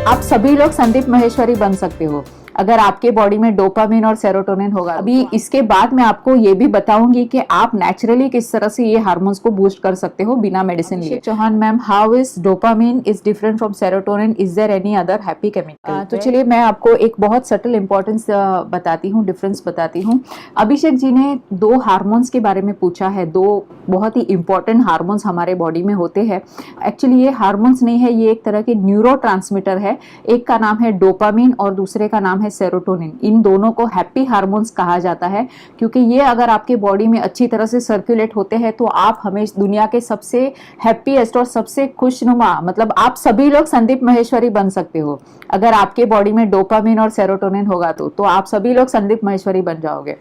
आप सभी लोग संदीप महेश्वरी बन सकते हो अगर आपके बॉडी में डोपामिन और सेरोटोनिन होगा। अभी इसके बाद मैं आपको ये भी बताऊंगी कि आप नेचुरली किस तरह से ये हार्मोन्स को बूस्ट कर सकते हो बिना मेडिसिन लिए। Chauhan ma'am, how is dopamine is different from serotonin, is there any other happy chemical? तो चलिए मैं आपको एक बहुत सटल इंपॉर्टेंस बताती हूँ, डिफरेंस बताती हूँ। अभिषेक जी ने दो हार्मोन्स के बारे में पूछा है, दो बहुत ही इंपॉर्टेंट हार्मोन्स हमारे बॉडी में होते हैं। एक्चुअली ये हार्मोन्स नहीं है, ये एक तरह के न्यूरोट्रांसमीटर है। एक का नाम है डोपामिन और दूसरे का नाम है सेरोटोनिन। इन दोनों को हैप्पी हार्मोन्स कहा जाता है क्योंकि ये अगर आपके बॉडी में अच्छी तरह से सर्कुलेट होते हैं तो आप हमेशा दुनिया के सबसे हैप्पीएस्ट और सबसे खुशनुमा, मतलब आप सभी लोग संदीप महेश्वरी बन सकते हो अगर आपके बॉडी में डोपामिन और सेरोटोनिन होगा तो आप सभी लोग संदीप महेश्वरी बन जाओगे।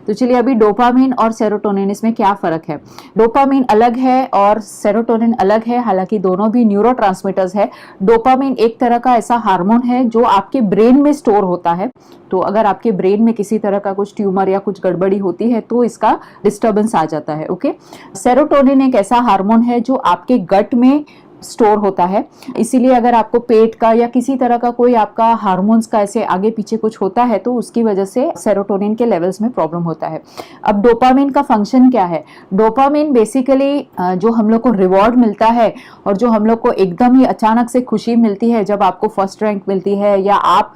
तो चलिए अभी डोपामिन और सेरोटोनिन, इसमें क्या फर्क है? डोपामिन अलग है और सेरोटोनिन अलग है, हालांकि दोनों भी न्यूरोट्रांसमीटर्स है। डोपामिन एक तरह का ऐसा हार्मोन है जो आपके ब्रेन में स्टोर होता है। तो अगर आपके ब्रेन में किसी तरह का कुछ ट्यूमर या कुछ गड़बड़ी होती है तो इसका डिस्टर्बेंस आ जाता है। ओके, सेरोटोनिन एक ऐसा हार्मोन है जो आपके गट में स्टोर होता है। इसीलिए अगर आपको पेट का या किसी तरह का कोई आपका हार्मोन्स का ऐसे आगे पीछे कुछ होता है तो उसकी वजह से सेरोटोनिन के लेवल्स में प्रॉब्लम होता है। अब डोपामिन का फंक्शन क्या है? डोपामिन बेसिकली जो हम लोग को रिवॉर्ड मिलता है और जो हम लोग को एकदम ही अचानक से खुशी मिलती है जब आपको फर्स्ट रैंक मिलती है या आप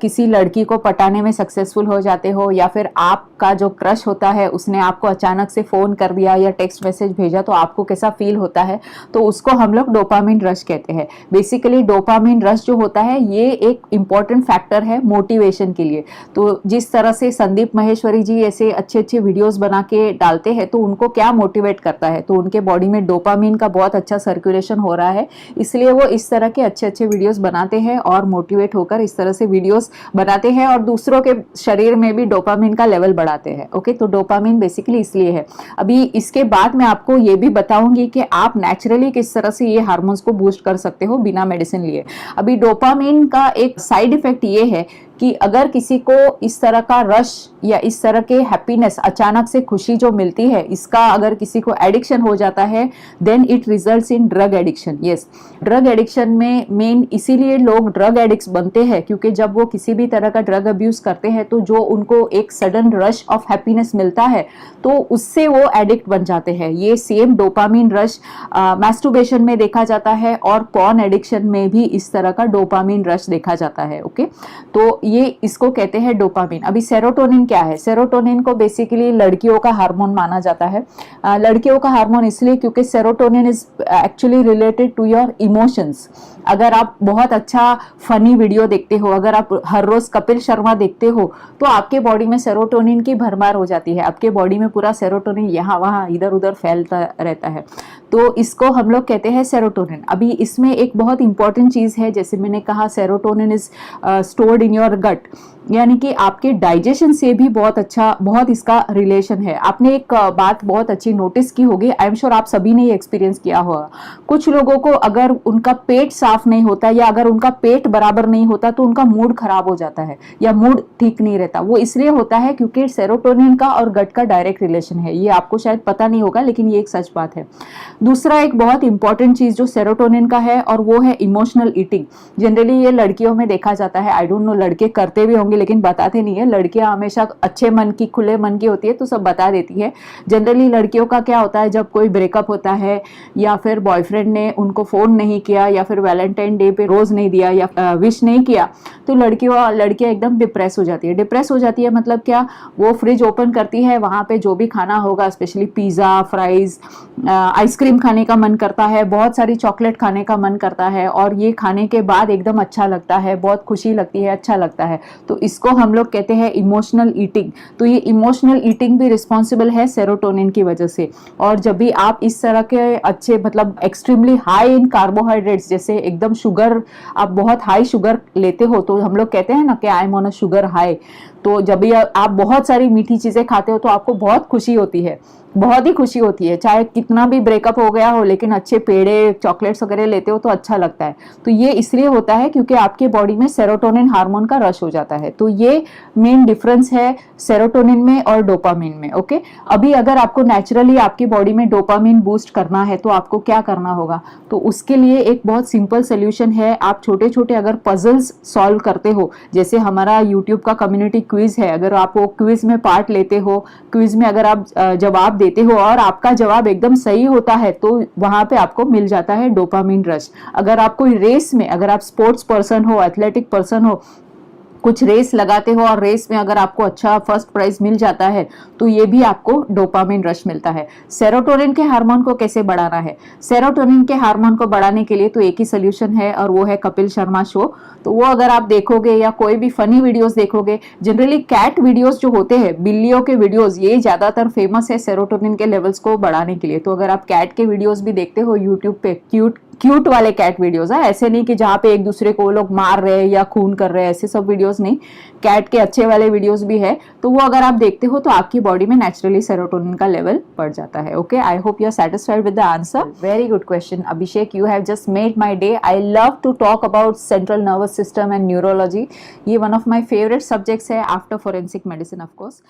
किसी लड़की को पटाने में सक्सेसफुल हो जाते हो या फिर आपका जो क्रश होता है उसने आपको अचानक से फोन कर दिया या टेक्स्ट मैसेज भेजा तो आपको कैसा फील होता है, तो उसको हम लोग डोपामिन रश कहते हैं। बेसिकली डोपामिन रश जो होता है ये एक इंपॉर्टेंट फैक्टर है मोटिवेशन के लिए। तो जिस तरह से संदीप महेश्वरी जी ऐसे अच्छे अच्छे वीडियोस बना के डालते हैं तो उनको क्या मोटिवेट करता है? तो उनके बॉडी में डोपामिन का बहुत अच्छा सर्कुलेशन हो रहा है, इसलिए वो इस तरह के अच्छे अच्छे वीडियोस बनाते हैं और मोटिवेट होकर इस तरह से वीडियोस बनाते हैं और दूसरों के शरीर में भी डोपामिन का लेवल बढ़ाते हैं। ओके, तो डोपामिन बेसिकली इसलिए है। अभी इसके बाद मैं आपको ये भी बताऊंगी कि आप नेचुरली किस तरह से ये हार्मोन्स को बूस्ट कर सकते हो बिना मेडिसिन लिए। अभी डोपामिन का एक साइड इफेक्ट ये है कि अगर किसी को इस तरह का रश या इस तरह के हैप्पीनेस, अचानक से खुशी जो मिलती है, इसका अगर किसी को एडिक्शन हो जाता है then it results in drug addiction. Yes, drug addiction में मेन इसीलिए लोग ड्रग एडिक्ट्स बनते हैं क्योंकि जब वो किसी भी तरह का ड्रग अब्यूज करते हैं तो जो उनको एक सडन रश ऑफ हैप्पीनेस मिलता है तो उससे वो एडिक्ट बन जाते हैं। ये सेम डोपामिन रश मैस्टरबेशन में देखा जाता है और पॉर्न एडिक्शन में भी इस तरह का डोपामिन रश देखा जाता है। ओके, तो ये इसको कहते हैं डोपामिन। अभी सेरोटोनिन क्या है? सेरोटोनिन को बेसिकली लड़कियों का हार्मोन माना जाता है। लड़कियों का हार्मोन इसलिए क्योंकि serotonin is actually related to your emotions. अगर आप बहुत अच्छा फनी वीडियो देखते हो, अगर आप हर रोज कपिल शर्मा देखते हो तो आपके बॉडी में सेरोटोनिन की भरमार हो जाती है। आपके बॉडी में पूरा सेरोटोनिन यहाँ वहाँ इधर उधर फैलता रहता है, तो इसको हम लोग कहते हैं सेरोटोनिन। अभी इसमें एक बहुत इंपॉर्टेंट चीज है, जैसे मैंने कहा serotonin is stored in your gut, यानी कि आपके डाइजेशन से भी बहुत इसका रिलेशन है। आपने एक बात बहुत अच्छी नोटिस की होगी, आई एम श्योर आप सभी ने ये एक्सपीरियंस किया होगा। कुछ लोगों को अगर उनका पेट साफ नहीं होता या अगर उनका पेट बराबर नहीं होता तो उनका मूड खराब हो जाता है या मूड ठीक नहीं रहता। वो इसलिए होता है क्योंकि सेरोटोनिन का और गट का डायरेक्ट रिलेशन है। ये आपको शायद पता नहीं होगा लेकिन ये एक सच बात है। दूसरा एक बहुत इंपॉर्टेंट चीज जो सेरोटोनिन का है और वो है इमोशनल ईटिंग। जनरली ये लड़कियों में देखा जाता है, आई डोंट नो लड़के करते भी होंगे लेकिन बताते नहीं है। लड़कियां हमेशा अच्छे मन की, खुले मन की होती है तो सब बता देती है। जनरली लड़कियों का क्या होता है, जब कोई ब्रेकअप होता है या फिर बॉयफ्रेंड ने उनको फोन नहीं किया या फिर वैलेंटाइन डे पे रोज नहीं दिया या विश नहीं किया तो लड़कियां एकदम डिप्रेस हो जाती है। डिप्रेस हो जाती है मतलब क्या, वो फ्रिज ओपन करती है, वहां पे जो भी खाना होगा, स्पेशली पिज्जा, फ्राइज, आइसक्रीम खाने का मन करता है, बहुत सारी चॉकलेट खाने का मन करता है और ये खाने के बाद एकदम अच्छा लगता है, बहुत खुशी लगती है, अच्छा लगता है। तो इसको हम लोग कहते हैं इमोशनल ईटिंग। तो ये इमोशनल ईटिंग भी रिस्पॉन्सिबल है सेरोटोनिन की वजह से। और जब भी आप इस तरह के अच्छे, मतलब एक्सट्रीमली हाई इन कार्बोहाइड्रेट्स, जैसे एकदम शुगर, आप बहुत हाई शुगर लेते हो तो हम लोग कहते हैं ना कि I am on a sugar high. तो जब भी आप बहुत सारी मीठी चीजें खाते हो तो आपको बहुत खुशी होती है, बहुत ही खुशी होती है। चाहे कितना भी ब्रेकअप हो गया हो लेकिन अच्छे पेड़े, चॉकलेट्स वगैरह लेते हो तो अच्छा लगता है। तो ये इसलिए होता है क्योंकि आपके बॉडी में सेरोटोनिन हार्मोन का रश हो जाता है। तो ये मेन डिफरेंस है सेरोटोनिन में और डोपामिन में। ओके, अभी अगर आपको नेचुरली आपकी बॉडी में डोपामिन बूस्ट करना है तो आपको क्या करना होगा, तो उसके लिए एक बहुत सिंपल सोल्यूशन है। आप छोटे छोटे अगर पजल्स सॉल्व करते हो, जैसे हमारा यूट्यूब का कम्युनिटी क्विज है, अगर आप वो क्विज में पार्ट लेते हो, क्विज में अगर आप जवाब देते हो और आपका जवाब एकदम सही होता है तो वहां पे आपको मिल जाता है डोपामिन रश। अगर आप कोई रेस में, अगर आप स्पोर्ट्स पर्सन हो, एथलेटिक पर्सन हो, कुछ रेस लगाते हो और रेस में अगर आपको अच्छा फर्स्ट प्राइज मिल जाता है तो ये भी आपको डोपामिन रश मिलता है। सेरोटोनिन के हार्मोन को कैसे बढ़ाना है? सेरोटोनिन के हार्मोन को बढ़ाने के लिए तो एक ही सोल्यूशन है और वो है कपिल शर्मा शो। तो वो अगर आप देखोगे या कोई भी फनी वीडियोस देखोगे, जनरली कैट वीडियोस जो होते हैं, बिल्लियों के वीडियोस, ये ज्यादातर फेमस है सेरोटोनिन के लेवल्स को बढ़ाने के लिए। तो अगर आप कैट के वीडियोस भी देखते हो यूट्यूब पे, क्यूट वाले कैट वीडियोस है, ऐसे नहीं कि जहाँ पे एक दूसरे को वो लोग मार रहे हैं या खून कर रहे हैं, ऐसे सब वीडियोस नहीं, कैट के अच्छे वाले वीडियोस भी है। तो वो अगर आप देखते हो तो आपकी बॉडी में नेचुरली सेरोटोनिन का लेवल बढ़ जाता है। Okay, I hope you are satisfied with the answer. Very good question Abhishek, you have just made my day. I love to talk about central nervous system and neurology. ये one of my favourite subjects है after forensic medicine of course.